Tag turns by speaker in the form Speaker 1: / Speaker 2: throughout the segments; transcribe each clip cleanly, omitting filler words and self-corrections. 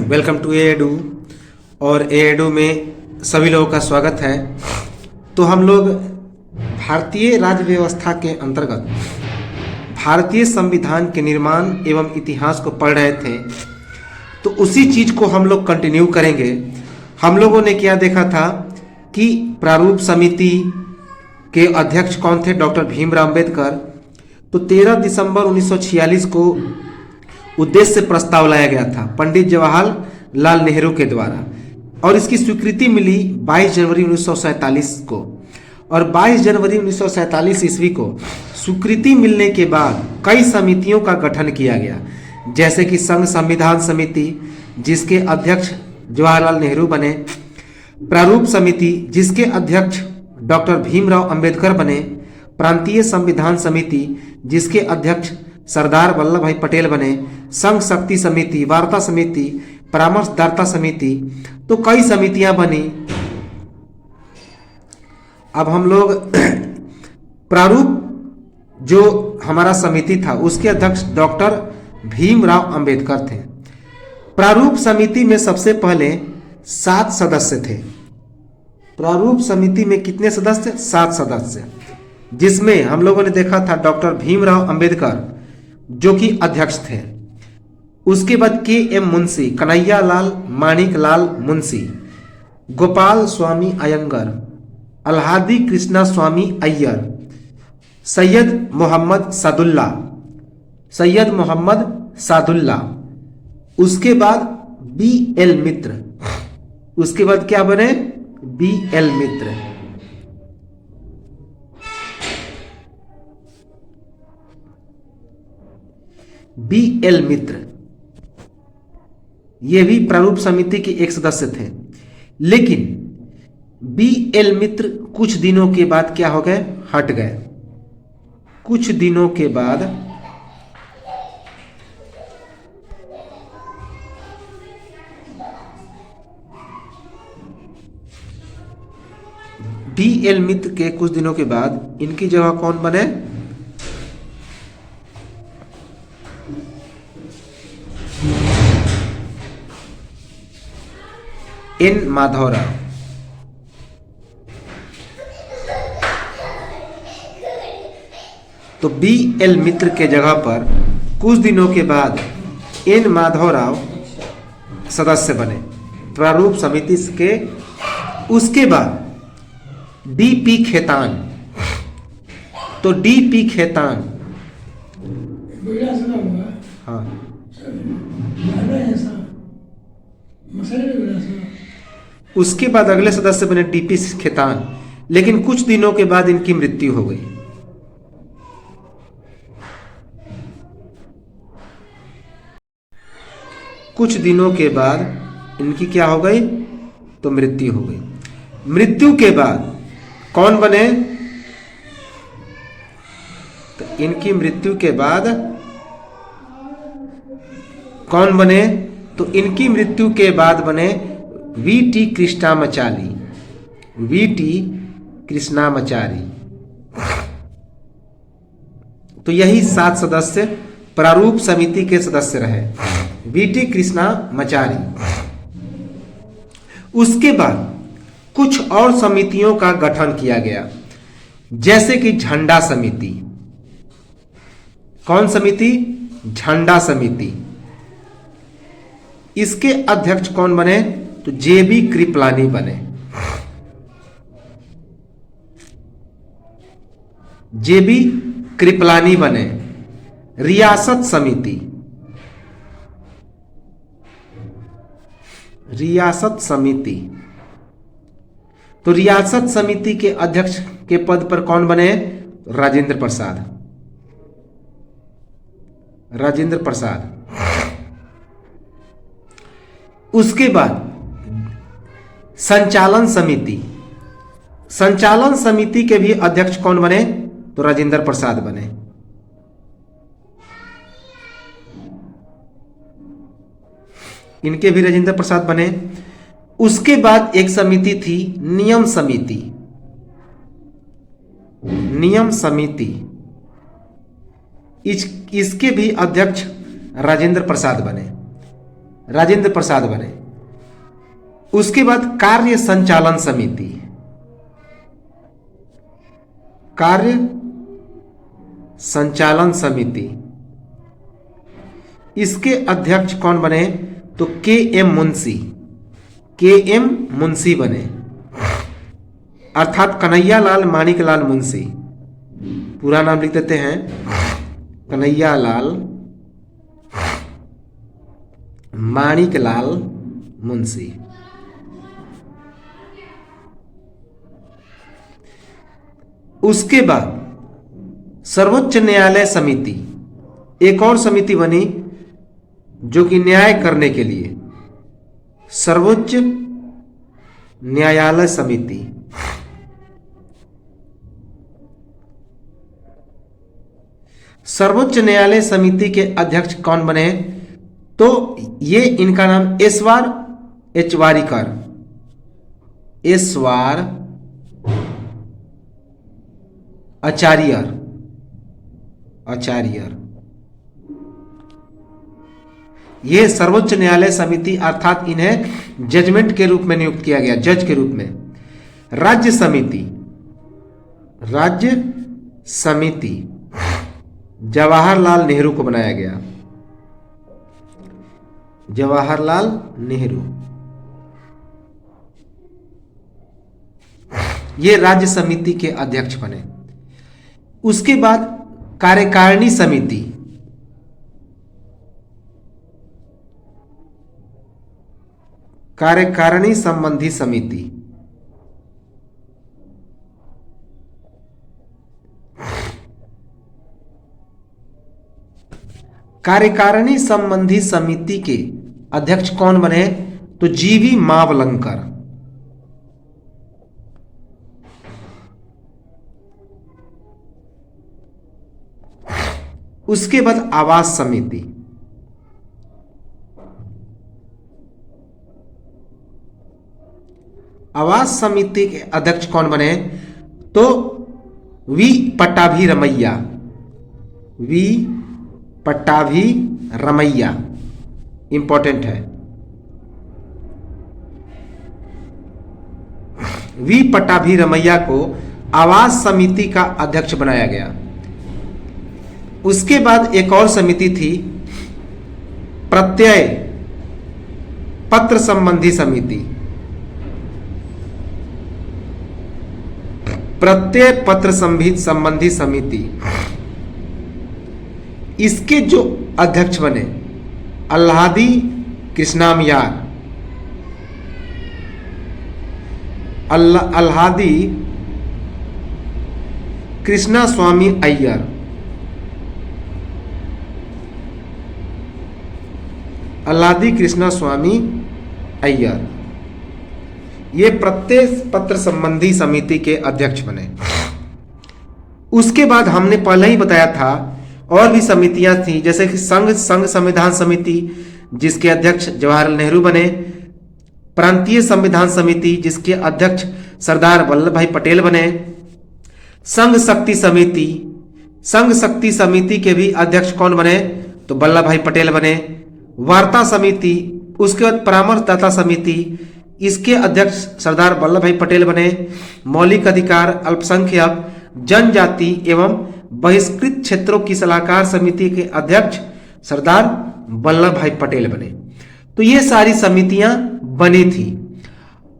Speaker 1: Welcome to Edu. और Edu में सभी लोगों का स्वागत है। तो हम लोग भारतीय राज्य व्यवस्था के अंतर्गत भारतीय संविधान के निर्माण एवं इतिहास को पढ़ रहे थे, तो उसी चीज़ को हम लोग कंटिन्यू करेंगे। हम लोगों ने क्या देखा था कि प्रारूप समिति के अध्यक्ष कौन थे? डॉक्टर भीमराव अंबेडकर। तो 13 दिसंबर 1946 को उद्देश्य प्रस्ताव लाया गया था पंडित जवाहरलाल नेहरू के द्वारा, और इसकी स्वीकृति मिली 22 जनवरी 1947 को। और 22 जनवरी 1947 ईस्वी को स्वीकृति मिलने के बाद कई समितियों का गठन किया गया, जैसे कि संघ संविधान समिति जिसके अध्यक्ष जवाहरलाल नेहरू बने, प्रारूप समिति जिसके अध्यक्ष डॉक्टर भीमराव अंबेडकर बने, प्रांतीय संविधान समिति जिसके अध्यक्ष सरदार वल्लभ भाई पटेल बने, संघ शक्ति समिति, वार्ता समिति, परामर्शदाता समिति। तो कई समितियां बनी। अब हम लोग प्रारूप जो हमारा समिति था उसके अध्यक्ष डॉक्टर भीमराव अंबेडकर थे। प्रारूप समिति में सबसे पहले 7 सदस्य थे। प्रारूप समिति में कितने सदस्य? 7 सदस्य, जिसमें हम लोगों ने देखा था डॉक्टर भीमराव अंबेडकर जो कि अध्यक्ष थे। उसके बाद के.एम. मुंशी, कन्हैया लाल माणिक लाल मुंशी, गोपाल स्वामी अयंगर, अल्हादी कृष्णा स्वामी अय्यर, सैयद मोहम्मद सादुल्ला। उसके बाद बी.एल. मित्र। उसके बाद क्या बने? बी.एल. मित्र। बी.एल. मित्र ये भी प्रारूप समिति के एक सदस्य थे, लेकिन बी.एल. मित्र कुछ दिनों के बाद क्या हो गए? हट गए। कुछ दिनों के बाद बी.एल. मित्र के कुछ दिनों के बाद इनकी जगह कौन बने? एन. माधवराव। तो बी.एल. मित्र के जगह पर कुछ दिनों के बाद एन. माधवराव सदस्य बने प्रारूप समिति के। उसके बाद डी.पी. खेतान। तो डी.पी. खेतान, हाँ, उसके बाद अगले सदस्य बने डी.पी. खेतान, लेकिन कुछ दिनों के बाद इनकी मृत्यु हो गई। कुछ दिनों के बाद इनकी क्या हो गई? तो मृत्यु हो गई। मृत्यु के बाद कौन बने? तो इनकी मृत्यु के बाद कौन बने? तो इनकी मृत्यु के बाद बने वी.टी. कृष्णामाचारी। वी.टी. कृष्णामाचारी। तो यही 7 सदस्य प्रारूप समिति के सदस्य रहे, वी.टी. कृष्णामाचारी। उसके बाद कुछ और समितियों का गठन किया गया, जैसे कि झंडा समिति। कौन समिति? झंडा समिति। इसके अध्यक्ष कौन बने? तो जे.बी. कृपलानी बने। जे.बी. कृपलानी बने। रियासत समिति। रियासत समिति। तो रियासत समिति के अध्यक्ष के पद पर कौन बने? राजेंद्र प्रसाद। राजेंद्र प्रसाद। उसके बाद संचालन समिति। संचालन समिति के भी अध्यक्ष कौन बने? तो राजेंद्र प्रसाद बने। इनके भी राजेंद्र प्रसाद बने। उसके बाद एक समिति थी नियम समिति। नियम समिति, इसके भी अध्यक्ष राजेंद्र प्रसाद बने। राजेंद्र प्रसाद बने। उसके बाद कार्य संचालन समिति, कार्य संचालन समिति, इसके अध्यक्ष कौन बने? तो के.एम. मुंशी, के.एम. मुंशी बने, अर्थात कन्हैयालाल माणिकलाल मुंशी। पूरा नाम लिख देते हैं, कन्हैयालाल माणिकलाल मुंशी। उसके बाद सर्वोच्च न्यायालय समिति, एक और समिति बनी जो कि न्याय करने के लिए, सर्वोच्च न्यायालय समिति। सर्वोच्च न्यायालय समिति के अध्यक्ष कौन बने? तो ये इनका नाम एसवार एचवारीकर, एसवार आचार्य, ये सर्वोच्च न्यायालय समिति, अर्थात इन्हें जजमेंट के रूप में नियुक्त किया गया, जज के रूप में। राज्य समिति, राज्य समिति जवाहरलाल नेहरू को बनाया गया, जवाहरलाल नेहरू, ये राज्य समिति के अध्यक्ष बने। उसके बाद कार्यकारिणी समिति, कार्यकारिणी संबंधी समिति, कार्यकारिणी संबंधी समिति के अध्यक्ष कौन बने? तो जीवी मावलंकर। उसके बाद आवास समिति, आवास समिति के अध्यक्ष कौन बने? तो V Pattabhi Ramaiah, V Pattabhi Ramaiah, important है। वी पट्टाभी रमैया को आवास समिति का अध्यक्ष बनाया गया। उसके बाद एक और समिति थी, प्रत्यय पत्र संबंधी समिति, प्रत्यय पत्र संबंधी समिति। इसके जो अध्यक्ष बने अल्हादी कृष्णामयार, अल्हादी कृष्णा स्वामी अय्यर, अल्हादी कृष्णा स्वामी अय्यर, ये प्रत्यय पत्र संबंधी समिति के अध्यक्ष बने। उसके बाद हमने पहले ही बताया था और भी समितियां थी, जैसे कि संघ संविधान समिति जिसके अध्यक्ष जवाहरलाल नेहरू बने, प्रांतीय संविधान समिति जिसके अध्यक्ष सरदार वल्लभ भाई पटेल बने, संघ शक्ति समिति, संघ शक्ति समिति के भी अध्यक्ष कौन बने? तो वल्लभ भाई पटेल बने। वार्ता समिति, उसके बाद परामर्शदाता समिति, इसके अध्यक्ष सरदार वल्लभ भाई पटेल बने। मौलिक अधिकार, अल्पसंख्यक, जनजाति एवं बहिष्कृत क्षेत्रों की सलाहकार समिति के अध्यक्ष सरदार वल्लभ भाई पटेल बने। तो ये सारी समितियां बनी थी।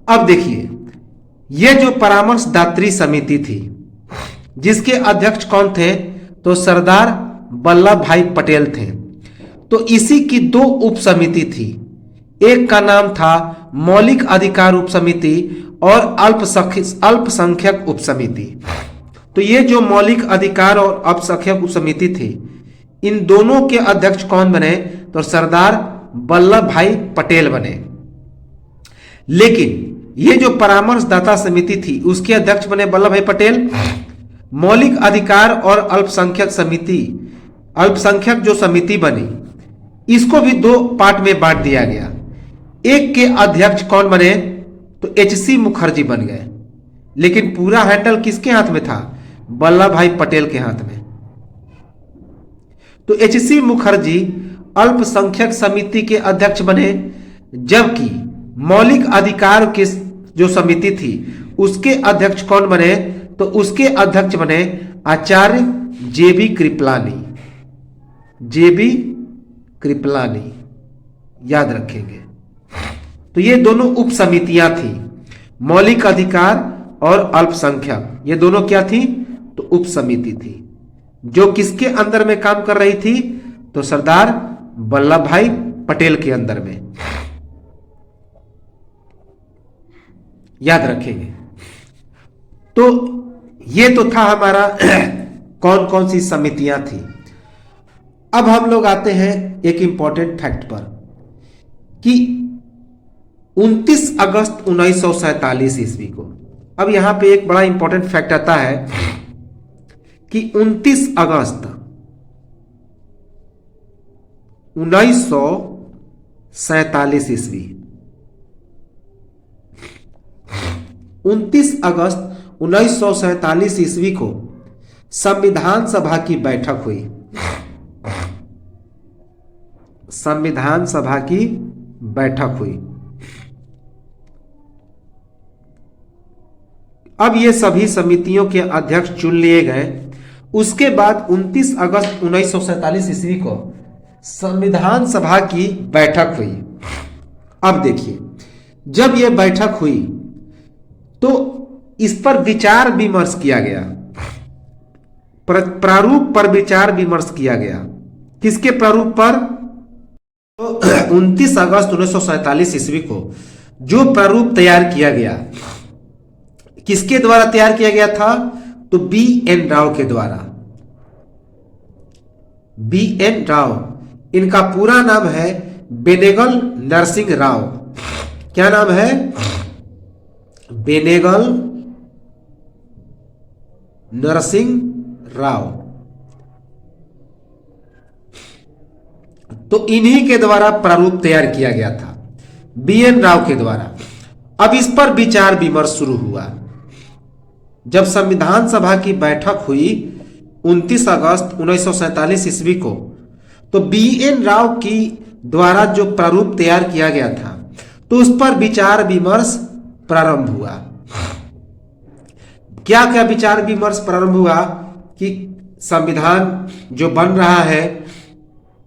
Speaker 1: अब देखिए, ये जो परामर्शदात्री समिति थी जिसके अध्यक्ष कौन थे? तो सरदार वल्लभ भाई पटेल थे। तो इसी की दो उप समिति थी, एक का नाम था मौलिक अधिकार उप समिति और अल्पसंख्यक उप समिति। तो ये जो मौलिक अधिकार और अल्पसंख्यक उप समिति थी, इन दोनों के अध्यक्ष कौन बने? तो सरदार वल्लभ भाई पटेल बने। लेकिन ये जो परामर्शदाता समिति थी उसके अध्यक्ष बने वल्लभ भाई पटेल। मौलिक अधिकार और अल्पसंख्यक समिति, अल्पसंख्यक जो समिति बनी, इसको भी दो पार्ट में बांट दिया गया। एक के अध्यक्ष कौन बने? तो एच.सी. मुखर्जी बन गए। लेकिन पूरा हैंडल किसके हाथ में था? वल्लभ भाई पटेल के हाथ में। तो एच.सी. मुखर्जी अल्पसंख्यक समिति के अध्यक्ष बने, जबकि मौलिक अधिकार की जो समिति थी उसके अध्यक्ष कौन बने? तो उसके अध्यक्ष बने आचार्य जेबी कृपलानी। जेबी कृपलानी, याद रखेंगे। तो ये दोनों उप समितियां थी, मौलिक अधिकार और अल्पसंख्यक, ये दोनों क्या थी? तो उप समिति थी, जो किसके अंदर में काम कर रही थी? तो सरदार वल्लभ भाई पटेल के अंदर में, याद रखेंगे। तो ये तो था हमारा कौन कौन सी समितियां थी। अब हम लोग आते हैं एक इंपॉर्टेंट फैक्ट पर कि 29 अगस्त 1947 ईस्वी को, अब यहां पे एक बड़ा इंपॉर्टेंट फैक्ट आता है कि 29 अगस्त 1947 ईस्वी, 29 अगस्त 1947 ईस्वी को संविधान सभा की बैठक हुई। संविधान सभा की बैठक हुई। अब ये सभी समितियों के अध्यक्ष चुन लिए गए। उसके बाद 29 अगस्त 1947 ईस्वी को संविधान सभा की बैठक हुई। अब देखिए, जब यह बैठक हुई तो इस पर विचार विमर्श किया गया, प्रारूप पर विचार विमर्श किया गया। किसके प्रारूप पर? तो 29 अगस्त 1947 ईस्वी को जो प्रारूप तैयार किया गया, किसके द्वारा तैयार किया गया था? तो बी.एन. राव के द्वारा। बी.एन. राव, इनका पूरा नाम है बेनेगल नरसिंह राव। क्या नाम है? बेनेगल नरसिंह राव। तो इन्हीं के द्वारा प्रारूप तैयार किया गया था, बी.एन. राव के द्वारा। अब इस पर विचार विमर्श शुरू हुआ। जब संविधान सभा की बैठक हुई 29 अगस्त 1947 ईस्वी को, तो बी.एन. राव की द्वारा जो प्रारूप तैयार किया गया था, तो उस पर विचार विमर्श प्रारंभ हुआ। क्या क्या विचार विमर्श प्रारंभ हुआ कि संविधान जो बन रहा है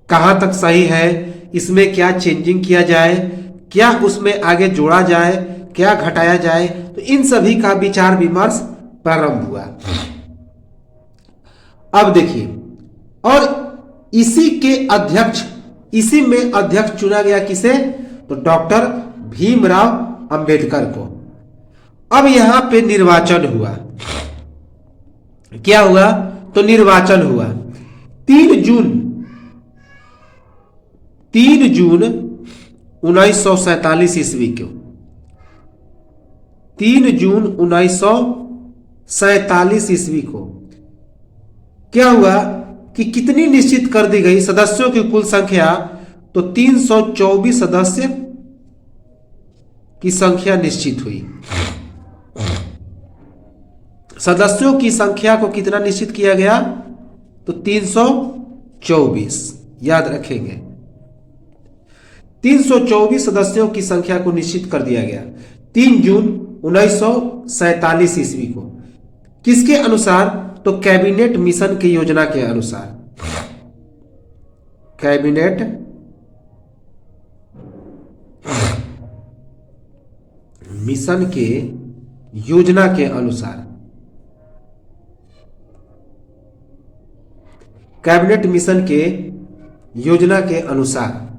Speaker 1: कहां तक सही है, इसमें क्या चेंजिंग किया जाए, क्या उसमें आगे जोड़ा जाए, क्या घटाया जाए। तो इन सभी का विचार विमर्श प्रारंभ हुआ। अब देखिए, और इसी में अध्यक्ष चुना गया किसे? तो डॉक्टर भीमराव अंबेडकर को। अब यहां पे निर्वाचन हुआ। क्या हुआ? तो निर्वाचन हुआ 3 जून 1947 ईस्वी को। 3 जून 1947 ईस्वी को क्या हुआ कि कितनी निश्चित कर दी गई सदस्यों की कुल संख्या? तो 324 सदस्य की संख्या निश्चित हुई। सदस्यों की संख्या को कितना निश्चित किया गया? तो 324, याद रखेंगे। 324 सदस्यों की संख्या को निश्चित कर दिया गया 3 जून 1947 ईस्वी को। किसके अनुसार? तो कैबिनेट मिशन की योजना के अनुसार। कैबिनेट मिशन के योजना के अनुसार। कैबिनेट मिशन के योजना के अनुसार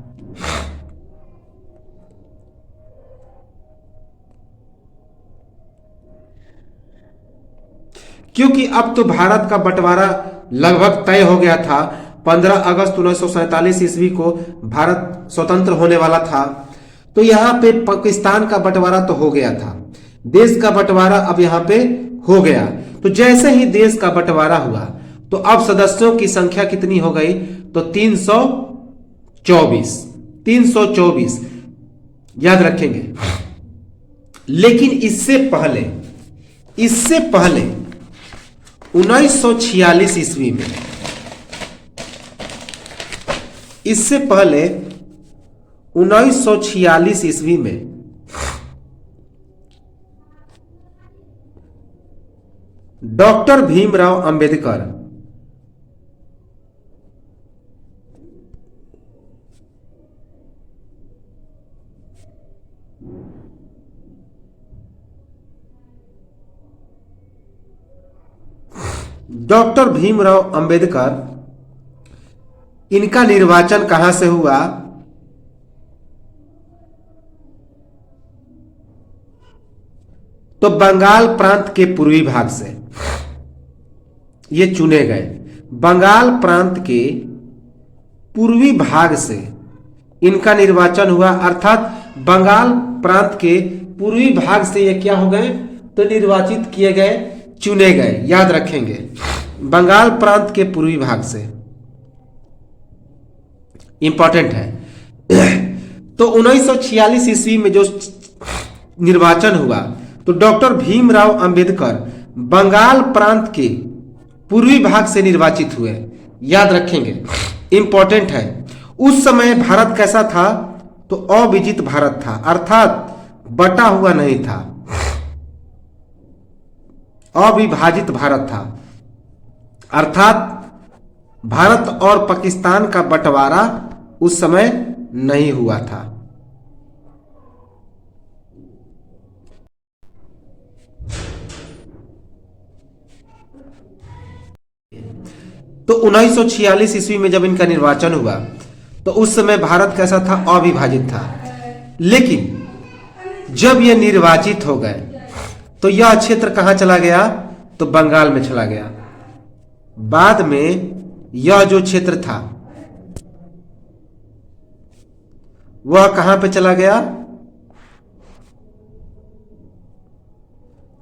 Speaker 1: क्योंकि अब तो भारत का बंटवारा लगभग तय हो गया था। 15 अगस्त 1947 ईस्वी को भारत स्वतंत्र होने वाला था। तो यहां पे पाकिस्तान का बंटवारा तो हो गया था, देश का बंटवारा अब यहां पे हो गया। तो जैसे ही देश का बंटवारा हुआ तो अब सदस्यों की संख्या कितनी हो गई? तो 324 याद रखेंगे। लेकिन इससे पहले 1946 ईस्वी में इससे पहले 1946 ईस्वी में डॉक्टर भीमराव अंबेडकर डॉक्टर भीमराव अंबेडकर इनका निर्वाचन कहां से हुआ? तो बंगाल प्रांत के पूर्वी भाग से ये चुने गए। बंगाल प्रांत के पूर्वी भाग से इनका निर्वाचन हुआ, अर्थात बंगाल प्रांत के पूर्वी भाग से ये क्या हो गए? तो निर्वाचित किए गए, चुने गए। याद रखेंगे, बंगाल प्रांत के पूर्वी भाग से, इंपॉर्टेंट है। तो 1946 ईस्वी में जो निर्वाचन हुआ तो डॉक्टर भीमराव अंबेडकर बंगाल प्रांत के पूर्वी भाग से निर्वाचित हुए। याद रखेंगे, इंपॉर्टेंट है। उस समय भारत कैसा था? तो अविजित भारत था, अर्थात बटा हुआ नहीं था, अविभाजित भारत था, अर्थात भारत और पाकिस्तान का बंटवारा उस समय नहीं हुआ था। तो 1946 ईस्वी में जब इनका निर्वाचन हुआ तो उस समय भारत कैसा था? अविभाजित था। लेकिन जब ये निर्वाचित हो गए तो यह क्षेत्र कहां चला गया? तो बंगाल में चला गया। बाद में यह जो क्षेत्र था वह कहां पे चला गया?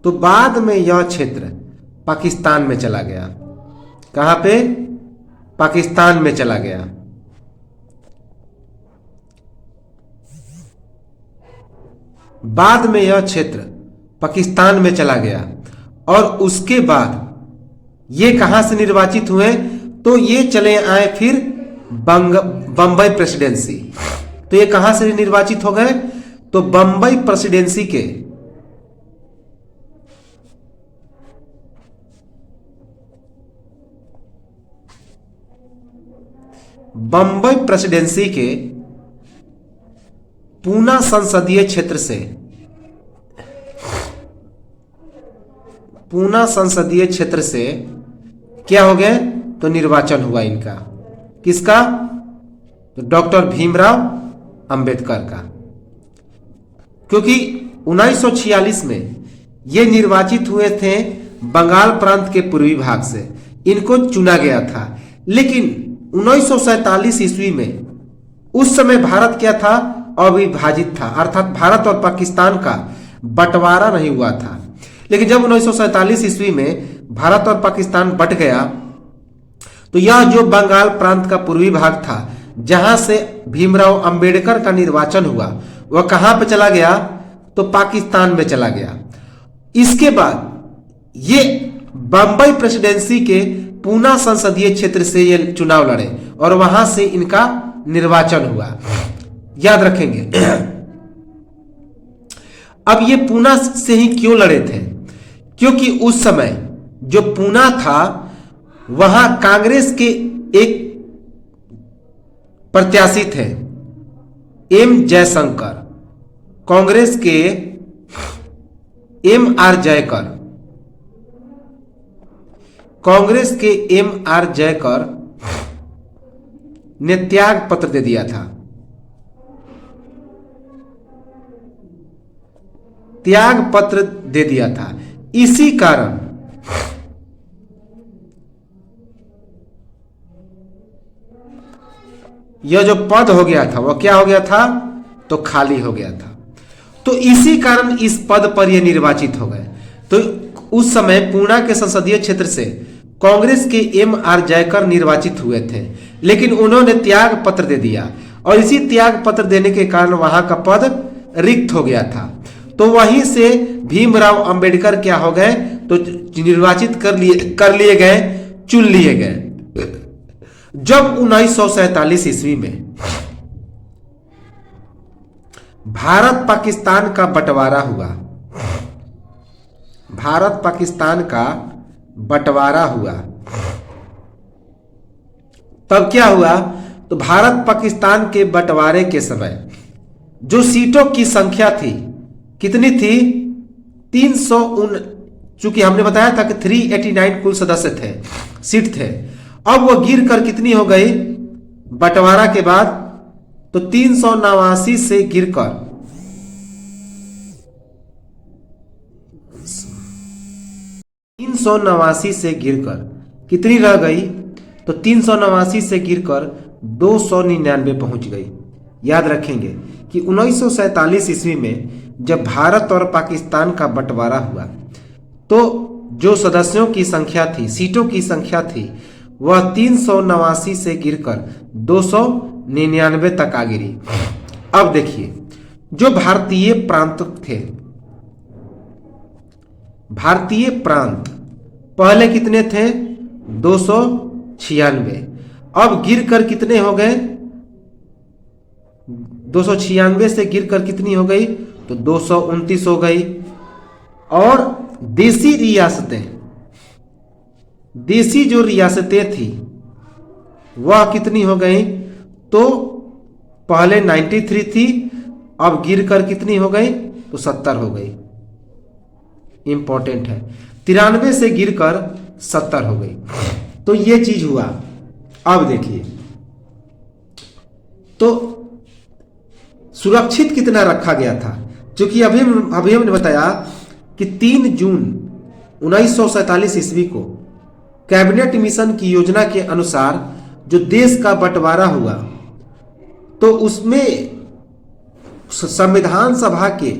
Speaker 1: तो बाद में यह क्षेत्र पाकिस्तान में चला गया। कहां पे? पाकिस्तान में चला गया। बाद में यह क्षेत्र पाकिस्तान में चला गया और उसके बाद ये कहां से निर्वाचित हुए? तो ये चले आए फिर बंबई प्रेसिडेंसी। तो ये कहां से निर्वाचित हो गए? तो बंबई प्रेसिडेंसी के पूना संसदीय क्षेत्र से, पूना संसदीय क्षेत्र से क्या हो गए? तो निर्वाचन हुआ इनका। किसका? तो डॉक्टर भीमराव अंबेडकर का। क्योंकि 1946 में ये निर्वाचित हुए थे बंगाल प्रांत के पूर्वी भाग से, इनको चुना गया था। लेकिन 1947 ईस्वी में उस समय भारत क्या था? अविभाजित था, अर्थात भारत और पाकिस्तान का बंटवारा नहीं हुआ था। लेकिन जब 1947 ईस्वी में भारत और पाकिस्तान बंट गया तो यह जो बंगाल प्रांत का पूर्वी भाग था जहां से भीमराव अंबेडकर का निर्वाचन हुआ वह कहां पे चला गया? तो पाकिस्तान में चला गया। इसके बाद ये बंबई प्रेसिडेंसी के पूना संसदीय क्षेत्र से ये चुनाव लड़े और वहां से इनका निर्वाचन हुआ। याद रखेंगे। अब ये पूना से ही क्यों लड़े थे? क्योंकि उस समय जो पूना था वहां कांग्रेस के एक प्रत्याशी थे एम जयशंकर, कांग्रेस के एम आर जयकर, कांग्रेस के एम आर जयकर ने त्याग पत्र दे दिया था। त्याग पत्र दे दिया था। इसी कारण यह जो पद हो गया था वह क्या हो गया था? तो खाली हो गया था। तो इसी कारण इस पद पर यह निर्वाचित हो गए। तो उस समय पूना के संसदीय क्षेत्र से कांग्रेस के एम आर जयकर निर्वाचित हुए थे, लेकिन उन्होंने त्याग पत्र दे दिया और इसी त्याग पत्र देने के कारण वहां का पद रिक्त हो गया था। तो वहीं से भीमराव अंबेडकर क्या हो गए? तो निर्वाचित कर लिए गए, चुन लिए गए। जब 1947 ईस्वी में भारत पाकिस्तान का बंटवारा हुआ, भारत पाकिस्तान का बंटवारा हुआ, तब क्या हुआ? तो भारत पाकिस्तान के बंटवारे के समय जो सीटों की संख्या थी कितनी थी? 300। चूंकि हमने बताया था कि 389 कुल सदस्य थे, सीट थे, अब वो गिर कर कितनी हो गई बंटवारा के बाद? तो 389 से गिरकर 389 से गिरकर कितनी रह गई? तो 389 से गिरकर 299 पहुंच गई। याद रखेंगे कि 1947 ईस्वी में जब भारत और पाकिस्तान का बंटवारा हुआ तो जो सदस्यों की संख्या थी, सीटों की संख्या थी, वह 389 से गिरकर 299 तक आ गिरी। अब देखिए, जो भारतीय प्रांत थे, भारतीय प्रांत पहले कितने थे? 296। अब गिरकर कितने हो गए? 296 से गिरकर कितनी हो गई? तो 229 हो गई। और देसी रियासतें, देसी जो रियासतें थी वह कितनी हो गई? तो पहले 93 थी, अब गिरकर कितनी हो गई? तो 70 हो गई। इंपॉर्टेंट है, 93 से गिरकर 70 हो गई। तो ये चीज हुआ। अब देखिए, तो सुरक्षित कितना रखा गया था? क्योंकि अभी हमने बताया कि 3 जून 1947 ईस्वी को कैबिनेट मिशन की योजना के अनुसार जो देश का बंटवारा हुआ तो उसमें संविधान सभा के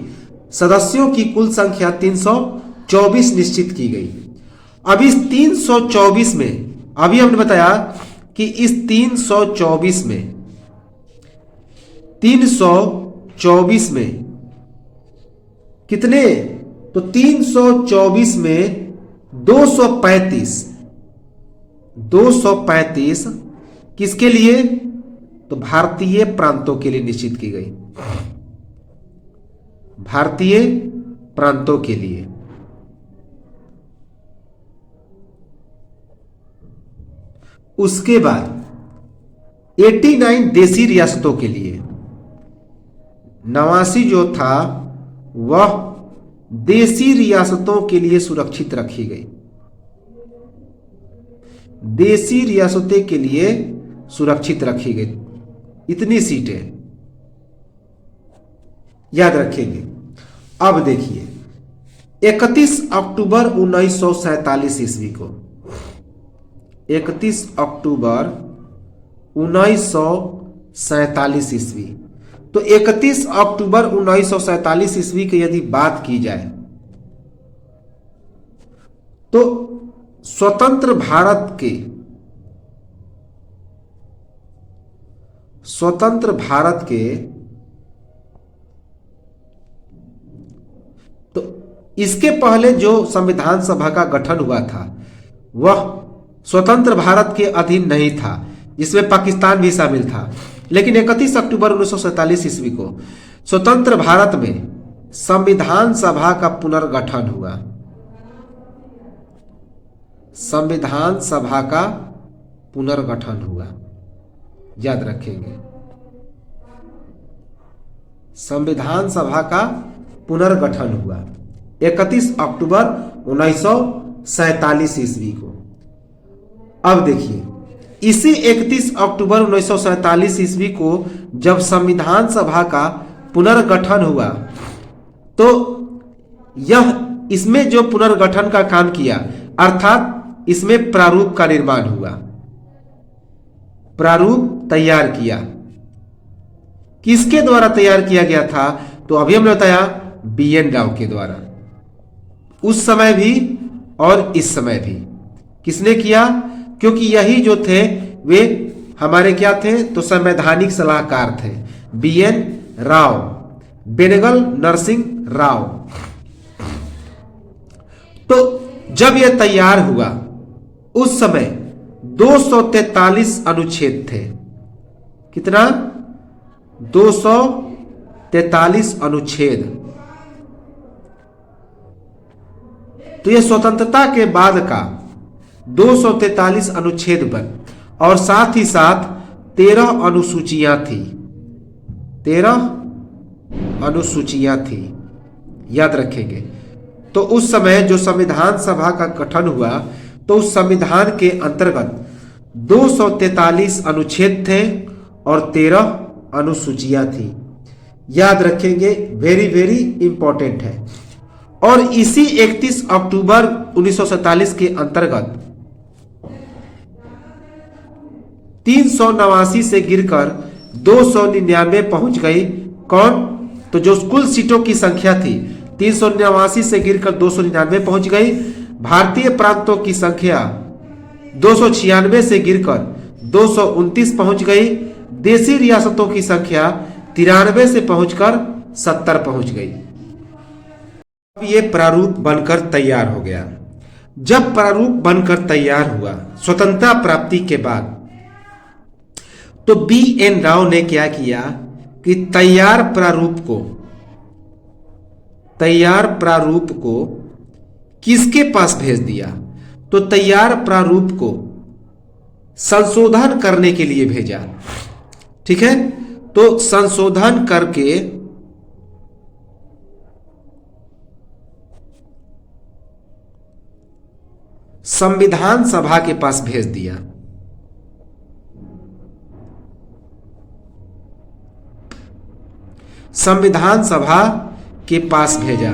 Speaker 1: सदस्यों की कुल संख्या 324 निश्चित की गई। अब इस 324 में, अभी हमने बताया कि इस 324 में कितने? तो 324 में 235 किसके लिए? तो भारतीय प्रांतों के लिए निश्चित की गई, भारतीय प्रांतों के लिए। उसके बाद 89 देसी रियासतों के लिए, 89 जो था वह देसी रियासतों के लिए सुरक्षित रखी गई, देसी रियासतों के लिए सुरक्षित रखी गई। इतनी सीटें याद रखेंगे। अब देखिए, 31 अक्टूबर 1947 ईस्वी को, 31 अक्टूबर 1947 ईस्वी, तो 31 अक्टूबर 1947 ईस्वी की यदि बात की जाए तो स्वतंत्र भारत के तो इसके पहले जो संविधान सभा का गठन हुआ था वह स्वतंत्र भारत के अधीन नहीं था, जिसमें पाकिस्तान भी शामिल था। लेकिन 31 अक्टूबर 1947 ईस्वी को स्वतंत्र भारत में संविधान सभा का पुनर्गठन हुआ, संविधान सभा का पुनर्गठन हुआ। याद रखेंगे, संविधान सभा का पुनर्गठन हुआ 31 अक्टूबर 1947 ईस्वी को। अब देखिए, इसी 31 अक्टूबर 1947 ईस्वी को जब संविधान सभा का पुनर्गठन हुआ तो इसमें जो पुनर्गठन का काम किया, अर्थात इसमें प्रारूप का निर्माण हुआ, प्रारूप तैयार किया। किसके द्वारा तैयार किया गया था? तो अभी हमने बताया BN राव के द्वारा, उस समय भी और इस समय भी। किसने किया? क्योंकि यही जो थे वे हमारे क्या थे? तो संवैधानिक सलाहकार थे, BN राव, बेनेगल नरसिंह राव। तो जब यह तैयार हुआ उस समय 243 अनुच्छेद थे। कितना? 243 अनुच्छेद। तो यह स्वतंत्रता के बाद का 243 अनुच्छेद पर, और साथ ही साथ 13 अनुसूचियां थी। 13 अनुसूचियां थी, याद रखेंगे। तो उस समय जो संविधान सभा का गठन हुआ, तो उस संविधान के अंतर्गत 243 अनुच्छेद थे और 13 अनुसूचियां थी। याद रखेंगे, वेरी वेरी इंपॉर्टेंट है। और इसी 31 अक्टूबर 1947 के अंतर्गत 389 से गिरकर 299 पहुंच गई। कौन? तो जो कुल सीटों की संख्या थी 389 से गिरकर 299 पहुंच गई। भारतीय प्रांतों की संख्या 296 से गिरकर 229 पहुंच गई। देशी रियासतों की संख्या 93 से पहुंचकर 70 पहुंच गई। अब ये प्रारूप बनकर तैयार हो गया। जब प्रारूप बनकर तैयार हुआ स्वतंत्रता प्राप्ति के बाद, तो BN राव ने क्या किया कि तैयार प्रारूप को किसके पास भेज दिया? तो तैयार प्रारूप को संशोधन करने के लिए भेजा। ठीक है, तो संशोधन करके संविधान सभा के पास भेज दिया। संविधान सभा के पास भेजा।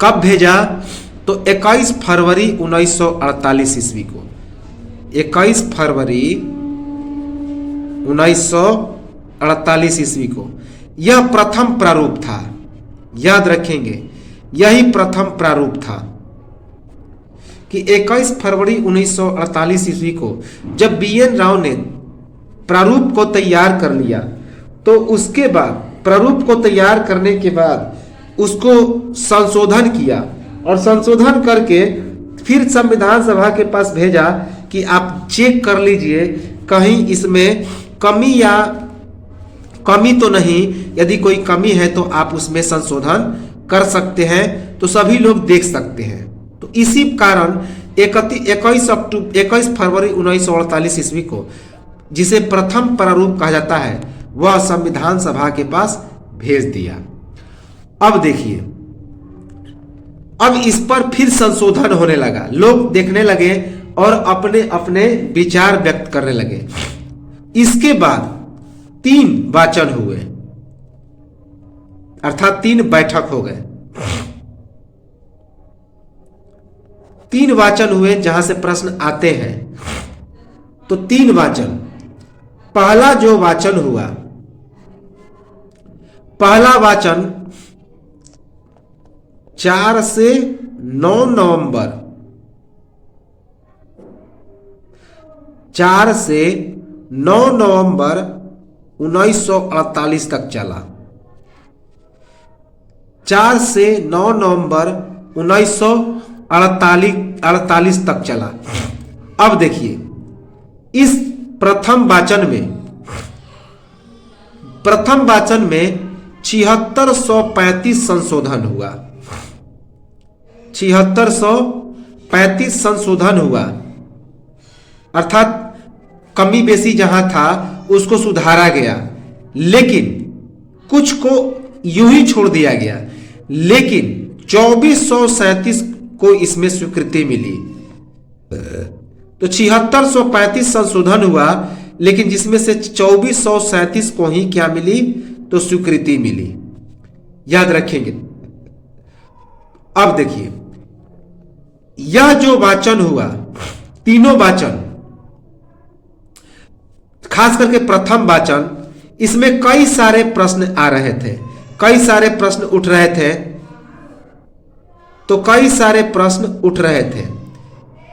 Speaker 1: कब भेजा? तो 21 फरवरी 1948 ईस्वी को। 21 फरवरी 1948 ईस्वी को यह प्रथम प्रारूप था। याद रखेंगे, यही प्रथम प्रारूप था कि 21 फरवरी 1948 ईस्वी को जब BN राव ने प्रारूप को तैयार कर लिया, तो उसके बाद प्रारूप को तैयार करने के बाद उसको संशोधन किया और संशोधन करके फिर संविधान सभा के पास भेजा कि आप चेक कर लीजिए कहीं इसमें कमी तो नहीं। यदि कोई कमी है तो आप उसमें संशोधन कर सकते हैं, तो सभी लोग देख सकते हैं। तो इसी कारण 21 फरवरी 1948 ईस्वी को, जिसे प्रथम प्रारूप कहा जाता है, वह संविधान सभा के पास भेज दिया। अब देखिए, अब इस पर फिर संशोधन होने लगा। लोग देखने लगे और अपने अपने विचार व्यक्त करने लगे। इसके बाद 3 वाचन हुए, अर्थात 3 बैठक हो गए। 3 वाचन हुए जहां से प्रश्न आते हैं। तो 3 वाचन। पहला जो वाचन हुआ, पहला वाचन 4 से 9 नवंबर 4 से 9 नवंबर 1948 तक चला। 4 से 9 नवंबर 1948 तक चला। अब देखिए, इस प्रथम वाचन में 7635 संशोधन हुआ। 7635 संशोधन हुआ, अर्थात कमी बेसी जहां था उसको सुधारा गया, लेकिन कुछ को यूं ही छोड़ दिया गया। लेकिन 2437 को इसमें स्वीकृति मिली। तो 7635 संशोधन हुआ, लेकिन जिसमें से 2437 को ही क्या मिली? तो स्वीकृति मिली। याद रखेंगे। अब देखिए, यह जो वाचन हुआ, तीनों वाचन, खास करके प्रथम वाचन, इसमें कई सारे प्रश्न आ रहे थे, कई सारे प्रश्न उठ रहे थे। तो कई सारे प्रश्न उठ रहे थे,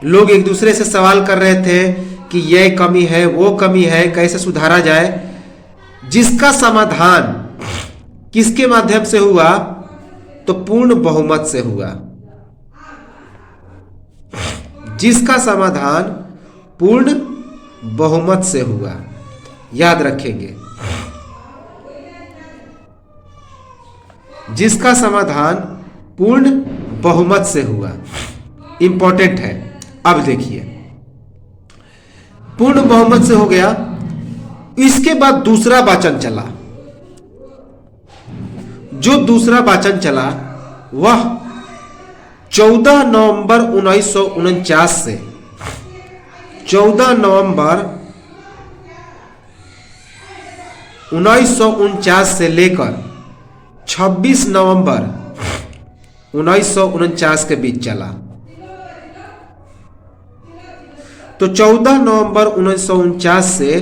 Speaker 1: लोग एक दूसरे से सवाल कर रहे थे कि यह कमी है, वो कमी है, कैसे सुधारा जाए। जिसका समाधान किसके माध्यम से हुआ? तो पूर्ण बहुमत से हुआ। जिसका समाधान पूर्ण बहुमत से हुआ, याद रखेंगे। जिसका समाधान पूर्ण बहुमत से हुआ, इंपॉर्टेंट है। अब देखिए, पूर्ण बहुमत से हो गया। इसके बाद दूसरा वाचन चला। जो दूसरा वाचन चला वह 14 नवंबर 1949 से 14 नवंबर 1949 से लेकर 26 नवंबर 1949 के बीच चला। तो 14 नवंबर 1949 से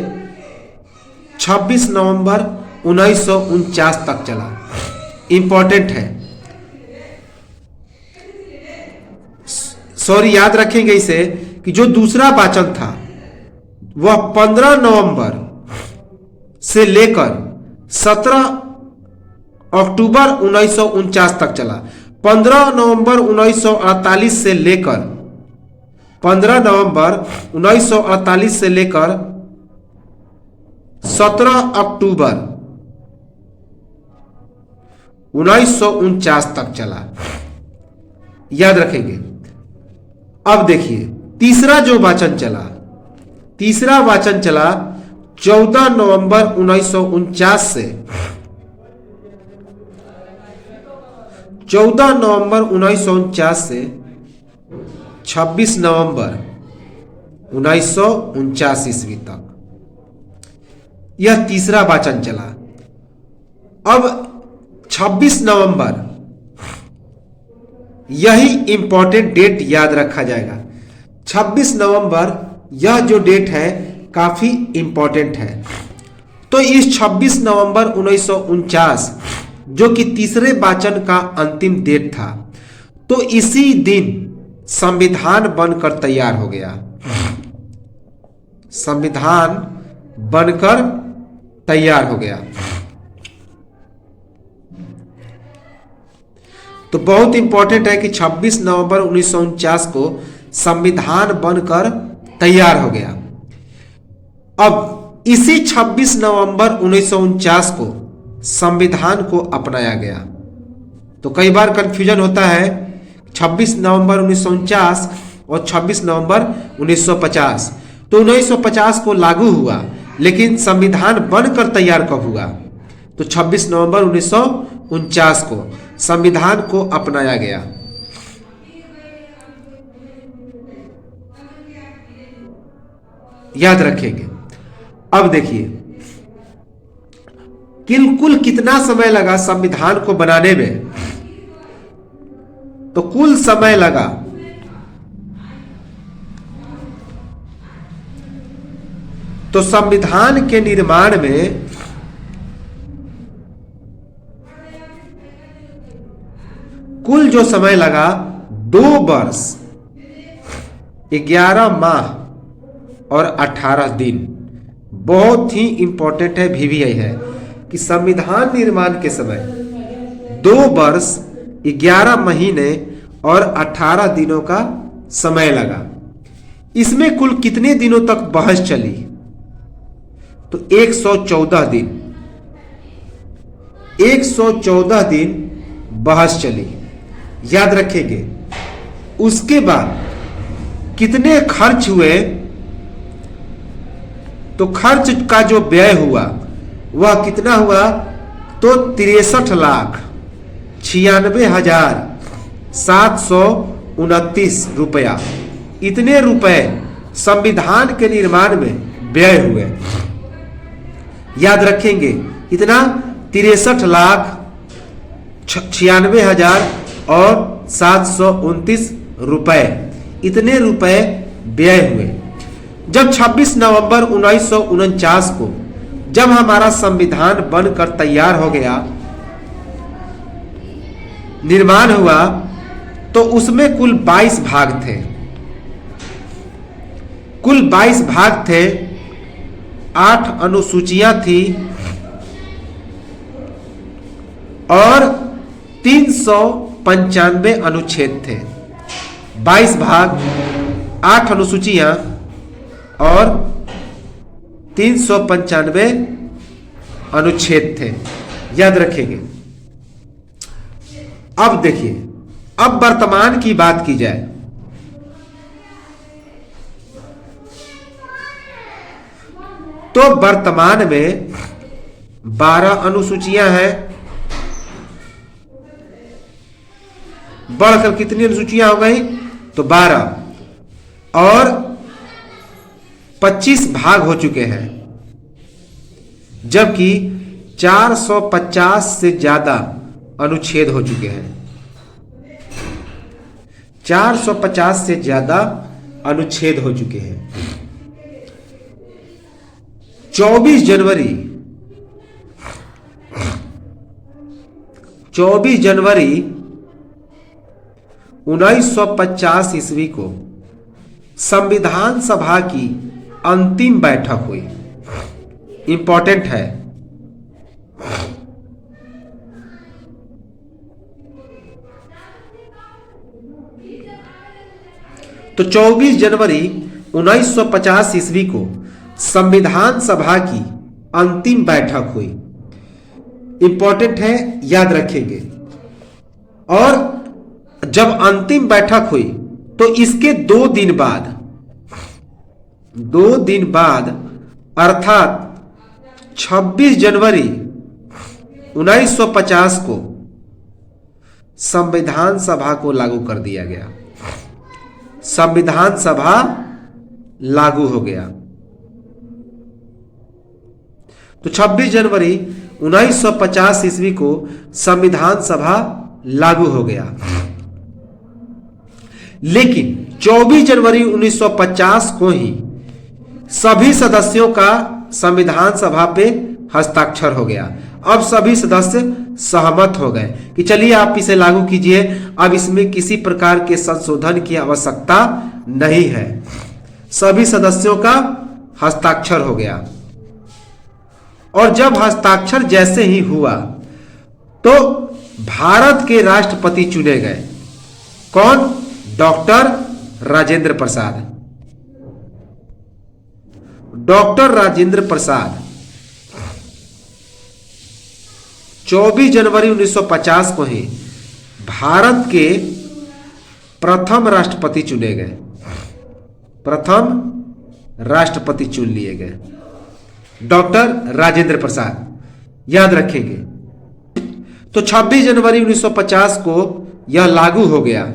Speaker 1: 26 नवंबर 1949 तक चला। इंपॉर्टेंट है, सॉरी, याद रखेंगे इसे कि जो दूसरा वाचन था वह 15 नवंबर से लेकर 17 अक्टूबर 1949 तक चला। 15 नवंबर 1948 से लेकर 15 नवंबर 1948 से लेकर 17 अक्टूबर 1949 तक चला, याद रखेंगे। अब देखिए, तीसरा जो वाचन चला, तीसरा वाचन चला 14 नवंबर 1949 से 14 नवंबर 1949 से 26 नवंबर 1949 ईस्वी तक। यह तीसरा वाचन चला। अब 26 नवंबर, यही इंपॉर्टेंट डेट याद रखा जाएगा। 26 नवंबर यह जो डेट है काफी इंपॉर्टेंट है। तो इस 26 नवंबर 1949 जो कि तीसरे वाचन का अंतिम डेट था, तो इसी दिन संविधान बनकर तैयार हो गया। संविधान बनकर तैयार हो गया। तो बहुत इंपॉर्टेंट है कि 26 नवंबर 1949 को संविधान बनकर तैयार हो गया। अब इसी 26 नवंबर 1949 को संविधान को अपनाया गया। तो कई बार कंफ्यूजन होता है 26 नवंबर 1949 और 26 नवंबर 1950। तो 1950 को लागू हुआ, लेकिन संविधान बनकर तैयार कब हुआ? तो 26 नवंबर 1949 को संविधान को अपनाया गया। याद रखेंगे। अब देखिए, कुल कितना समय लगा संविधान को बनाने में? तो कुल समय लगा तो संविधान के निर्माण में कुल जो समय लगा 2 वर्ष 11 माह और 18 दिन। बहुत ही इंपॉर्टेंट है, VVI है कि संविधान निर्माण के समय 2 वर्ष 11 महीने और 18 दिनों का समय लगा। इसमें कुल कितने दिनों तक बहस चली? तो 114 दिन। 114 दिन बहस चली, याद रखेंगे। उसके बाद कितने खर्च हुए? तो खर्च का जो व्यय हुआ वह कितना हुआ? तो 63,96,729 रुपया। इतने रुपए संविधान के निर्माण में व्यय हुए, याद रखेंगे। इतना 63,96,729 रुपए, इतने रुपए व्यय हुए। जब 26 नवंबर 1949 को जब हमारा संविधान बनकर तैयार हो गया, निर्माण हुआ, तो उसमें कुल 22 भाग थे। कुल 22 भाग थे, 8 अनुसूचियां थी और 395 अनुच्छेद थे, 22 भाग, 8 अनुसूचियां और 395 अनुच्छेद थे, याद रखेंगे। अब देखिए, अब वर्तमान की बात की जाए तो वर्तमान में 12 अनुसूचियां हैं। बढ़कर कितनी अनुसूचियां हो गई? तो 12 और 25 भाग हो चुके हैं, जबकि 450 से ज्यादा अनुच्छेद हो चुके हैं। 450 से ज्यादा अनुच्छेद हो चुके हैं। 24 जनवरी 1950 ईस्वी को संविधान सभा की अंतिम बैठक हुई। इंपॉर्टेंट है। तो 24 जनवरी 1950 ईस्वी को संविधान सभा की अंतिम बैठक हुई। इंपॉर्टेंट है, याद रखेंगे। और जब अंतिम बैठक हुई तो इसके 2 दिन बाद अर्थात 26 जनवरी 1950 को संविधान सभा को लागू कर दिया गया। संविधान सभा लागू हो गया। तो 26 जनवरी 1950 ईस्वी को संविधान सभा लागू हो गया। लेकिन 24 जनवरी 1950 को ही सभी सदस्यों का संविधान सभा पे हस्ताक्षर हो गया। अब सभी सदस्य सहमत हो गए कि चलिए आप इसे लागू कीजिए, अब इसमें किसी प्रकार के संशोधन की आवश्यकता नहीं है। सभी सदस्यों का हस्ताक्षर हो गया। और जब हस्ताक्षर जैसे ही हुआ तो भारत के राष्ट्रपति चुने गए। कौन? डॉक्टर राजेंद्र प्रसाद। डॉक्टर राजेंद्र प्रसाद 24 जनवरी 1950 को ही भारत के प्रथम राष्ट्रपति चुने गए। प्रथम राष्ट्रपति चुन लिए गए डॉक्टर राजेंद्र प्रसाद, याद रखेंगे। तो 26 जनवरी 1950 को यह लागू हो गया।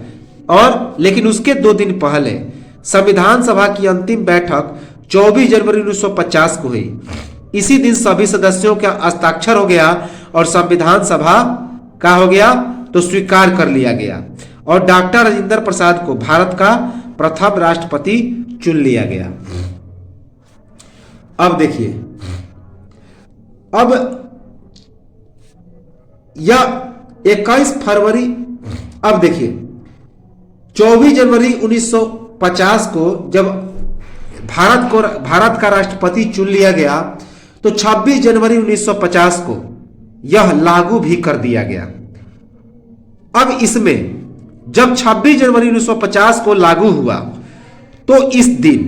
Speaker 1: और लेकिन उसके 2 दिन पहले संविधान सभा की अंतिम बैठक 24 जनवरी 1950 को हुई। इसी दिन सभी सदस्यों का हस्ताक्षर हो गया और संविधान सभा का हो गया तो स्वीकार कर लिया गया और डॉक्टर राजेंद्र प्रसाद को भारत का प्रथम राष्ट्रपति चुन लिया गया। अब देखिए, अब यह 21 फरवरी, अब देखिए 24 जनवरी 1950 को जब भारत का राष्ट्रपति चुन लिया गया तो 26 जनवरी 1950 को यह लागू भी कर दिया गया। अब इसमें जब 26 जनवरी 1950 को लागू हुआ तो इस दिन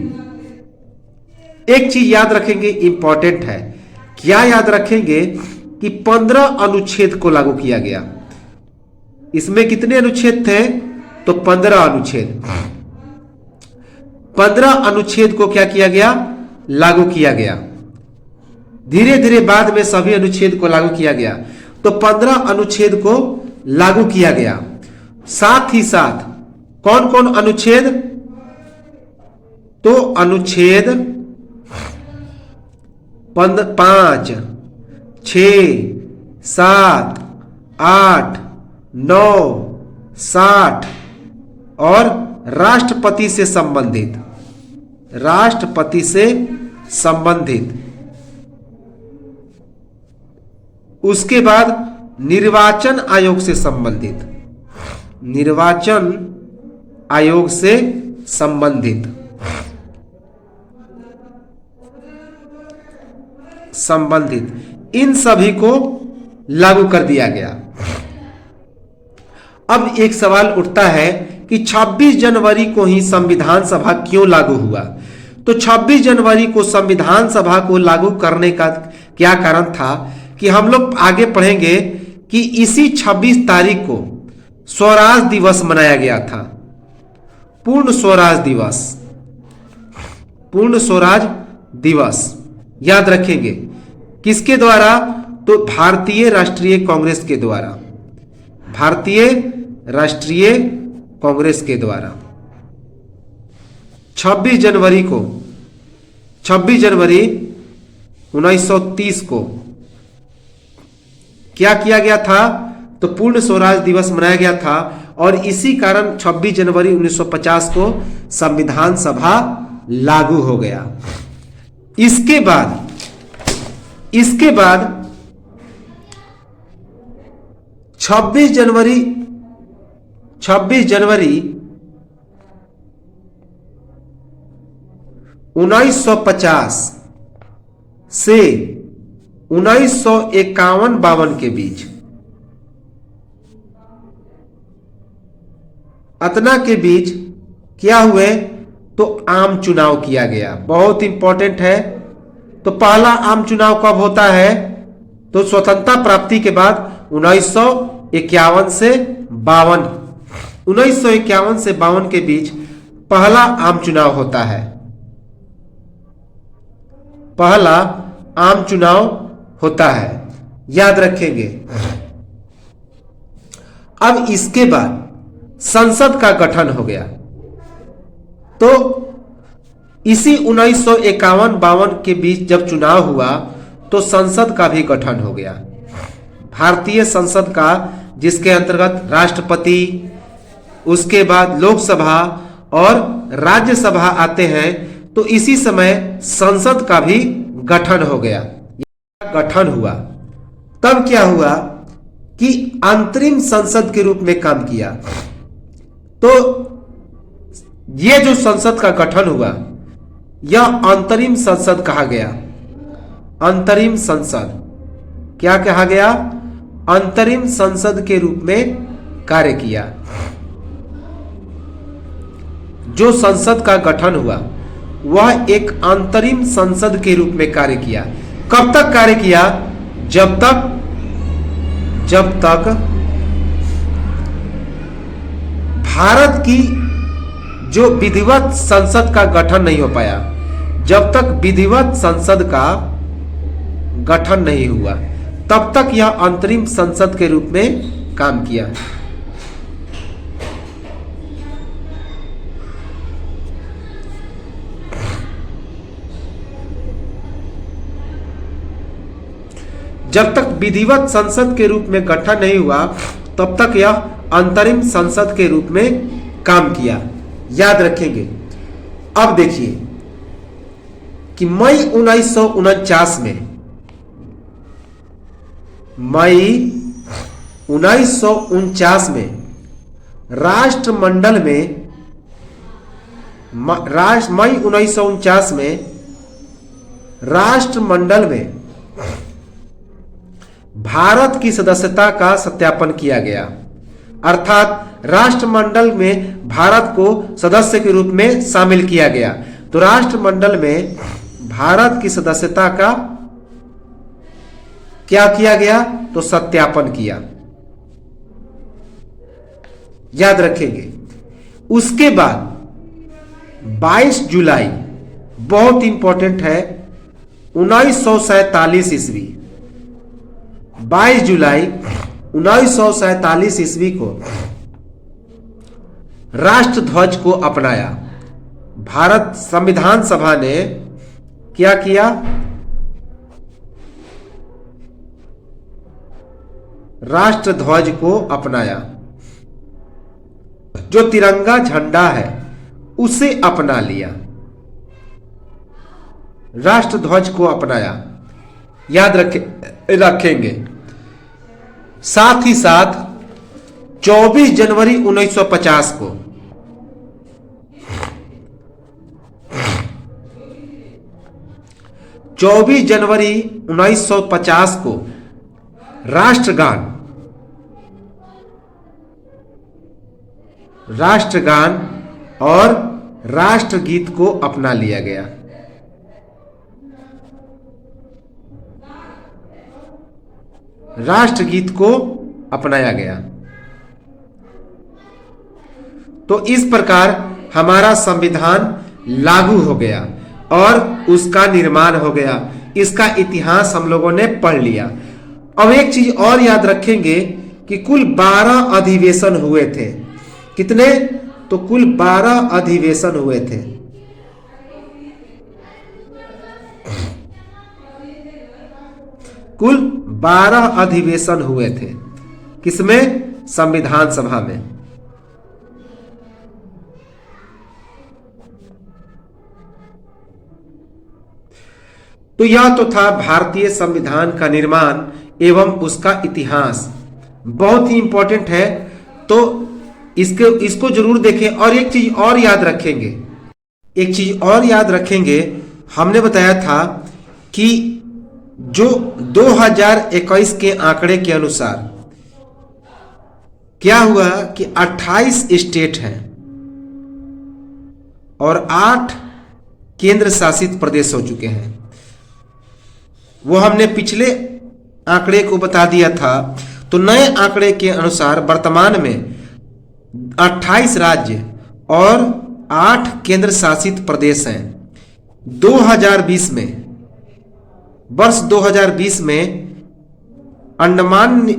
Speaker 1: एक चीज याद रखेंगे, इंपॉर्टेंट है। क्या याद रखेंगे कि 15 अनुच्छेद को लागू किया गया। इसमें कितने अनुच्छेद थे? तो 15 अनुच्छेद। 15 अनुच्छेद को क्या किया गया? लागू किया गया। धीरे धीरे बाद में सभी अनुच्छेद को लागू किया गया। तो 15 अनुच्छेद को लागू किया गया। साथ ही साथ कौन कौन अनुच्छेद? तो अनुच्छेद 5, 6, 7, 8, 9, 60 और राष्ट्रपति से संबंधित, उसके बाद निर्वाचन आयोग से संबंधित इन सभी को लागू कर दिया गया। अब एक सवाल उठता है कि 26 जनवरी को ही संविधान सभा क्यों लागू हुआ। तो 26 जनवरी को संविधान सभा को लागू करने का क्या कारण था कि हम लोग आगे पढ़ेंगे कि इसी 26 तारीख को स्वराज दिवस मनाया गया था। पूर्ण स्वराज दिवस, पूर्ण स्वराज दिवस याद रखेंगे किसके द्वारा, तो भारतीय राष्ट्रीय कांग्रेस के द्वारा, भारतीय राष्ट्रीय कांग्रेस के द्वारा 26 जनवरी को, 26 जनवरी 1930 को क्या किया गया था, तो पूर्ण स्वराज दिवस मनाया गया था। और इसी कारण 26 जनवरी 1950 को संविधान सभा लागू हो गया। इसके बाद 26 जनवरी 1950 से 1951-52 के बीच, अतना के बीच क्या हुए, तो आम चुनाव किया गया। बहुत इंपॉर्टेंट है। तो पहला आम चुनाव कब होता है, तो स्वतंत्रता प्राप्ति के बाद 1951 से 52, 1951 से 52 के बीच पहला आम चुनाव होता है, पहला आम चुनाव होता है, याद रखेंगे। अब इसके बाद संसद का गठन हो गया। तो इसी 1951-52 के बीच जब चुनाव हुआ तो संसद का भी गठन हो गया, भारतीय संसद का, जिसके अंतर्गत राष्ट्रपति, उसके बाद लोकसभा और राज्यसभा आते हैं। तो इसी समय संसद का भी गठन हो गया, गठन हुआ। तब क्या हुआ कि अंतरिम संसद के रूप में काम किया। तो ये जो संसद का गठन हुआ यह अंतरिम संसद कहा गया। अंतरिम संसद क्या कहा गया, अंतरिम संसद के रूप में कार्य किया। जो संसद का गठन हुआ वह एक अंतरिम संसद के रूप में कार्य किया। कब तक कार्य किया, जब तक भारत की जो विधिवत संसद का गठन नहीं हो पाया, जब तक विधिवत संसद का गठन नहीं हुआ तब तक यह अंतरिम संसद के रूप में काम किया। जब तक विधिवत संसद के रूप में गठन नहीं हुआ तब तक यह अंतरिम संसद के रूप में काम किया, याद रखेंगे। अब देखिए कि मई 1949 में, मई 1949 में राष्ट्रमंडल में, मई 1949 में राष्ट्रमंडल में भारत की सदस्यता का सत्यापन किया गया। अर्थात राष्ट्रमंडल में भारत को सदस्य के रूप में शामिल किया गया। तो राष्ट्रमंडल में भारत की सदस्यता का क्या किया गया, तो सत्यापन किया, याद रखेंगे। उसके बाद 22 जुलाई, बहुत इंपॉर्टेंट है, 1947 ईस्वी, 22 जुलाई 1947 ईस्वी को राष्ट्रध्वज को अपनाया। भारत संविधान सभा ने क्या किया, राष्ट्रध्वज को अपनाया। जो तिरंगा झंडा है उसे अपना लिया, राष्ट्रध्वज को अपनाया, याद रखेंगे। साथ ही साथ 24 जनवरी 1950 को जनवरी 1950 को राष्ट्रगान राष्ट्रगान और राष्ट्रगीत को अपना लिया गया। राष्ट्रगीत को अपनाया गया। तो इस प्रकार हमारा संविधान लागू हो गया और उसका निर्माण हो गया। इसका इतिहास हम लोगों ने पढ़ लिया। अब एक चीज और याद रखेंगे कि कुल 12 अधिवेशन हुए थे। कितने? तो कुल 12 अधिवेशन हुए थे। कुल 12 अधिवेशन हुए थे। किसमें? संविधान सभा में। तो यह तो था भारतीय संविधान का निर्माण एवं उसका इतिहास। बहुत ही इंपॉर्टेंट है, तो इसको जरूर देखें। और एक चीज और याद रखेंगे, हमने बताया था कि जो 2021 के आंकड़े के अनुसार क्या हुआ कि 28 स्टेट हैं और 8 केंद्र शासित प्रदेश हो चुके हैं। वो हमने पिछले आंकड़े को बता दिया था। तो नए आंकड़े के अनुसार वर्तमान में 28 राज्य और 8 केंद्र शासित प्रदेश हैं। 2020 में, वर्ष 2020 में अंडमान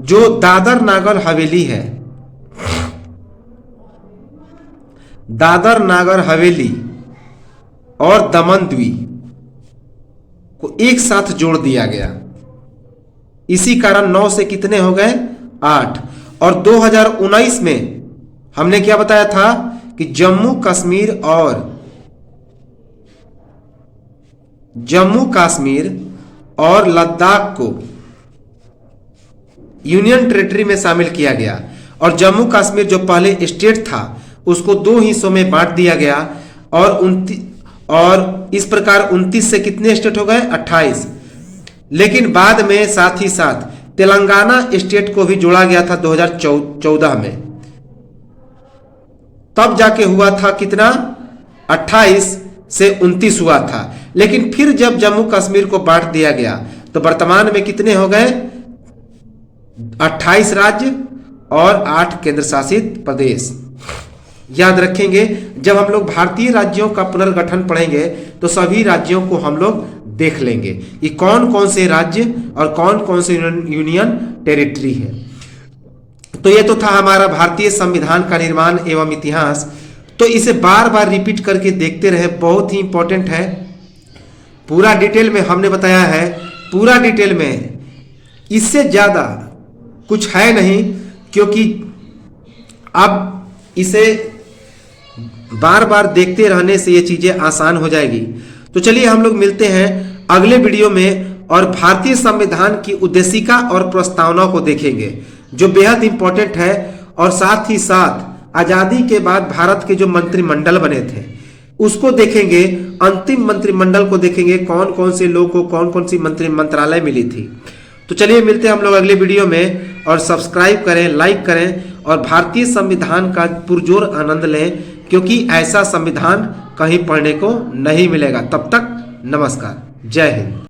Speaker 1: जो दादर नागर हवेली है, दादर नागर हवेली और दमन द्वीप को एक साथ जोड़ दिया गया। इसी कारण 9 से कितने हो गए? 8। और 2019 में हमने क्या बताया था कि जम्मू कश्मीर और लद्दाख को यूनियन टेरिटरी में शामिल किया गया। और जम्मू कश्मीर जो पहले स्टेट था उसको 2 हिस्सों में बांट दिया गया। और इस प्रकार 29 से कितने स्टेट हो गए? 28। लेकिन बाद में साथ ही साथ तेलंगाना स्टेट को भी जोड़ा गया था 2014 में। तब जाके हुआ था कितना? 28 से 29 हुआ था। लेकिन फिर जब जम्मू कश्मीर को बांट दिया गया तो वर्तमान में कितने हो गए? 28 राज्य और 8 केंद्र शासित प्रदेश। याद रखेंगे, जब हम लोग भारतीय राज्यों का पुनर्गठन पढ़ेंगे तो सभी राज्यों को हम लोग देख लेंगे कि कौन कौन से राज्य और कौन कौन से यूनियन टेरिटरी है। तो ये तो था हमारा भारतीय संविधान का निर्माण एवं इतिहास। तो इसे बार बार रिपीट करके देखते रहे, बहुत ही इंपॉर्टेंट है। पूरा डिटेल में हमने बताया है, पूरा डिटेल में। इससे ज्यादा कुछ है नहीं, क्योंकि अब इसे बार बार देखते रहने से ये चीजें आसान हो जाएगी। तो चलिए हम लोग मिलते हैं अगले वीडियो में और भारतीय संविधान की उद्देशिका और प्रस्तावना को देखेंगे, जो बेहद इंपॉर्टेंट है। और साथ ही साथ आजादी के बाद भारत के जो मंत्रिमंडल बने थे उसको देखेंगे। अंतिम मंत्रिमंडल को देखेंगे, कौन कौन से लोग को कौन कौन सी मंत्रालय मिली थी। तो चलिए मिलते हैं हम लोग अगले वीडियो में। और सब्सक्राइब करें, लाइक करें और भारतीय संविधान का पुरजोर आनंद लें, क्योंकि ऐसा संविधान कहीं पढ़ने को नहीं मिलेगा। तब तक नमस्कार, जय हिंद।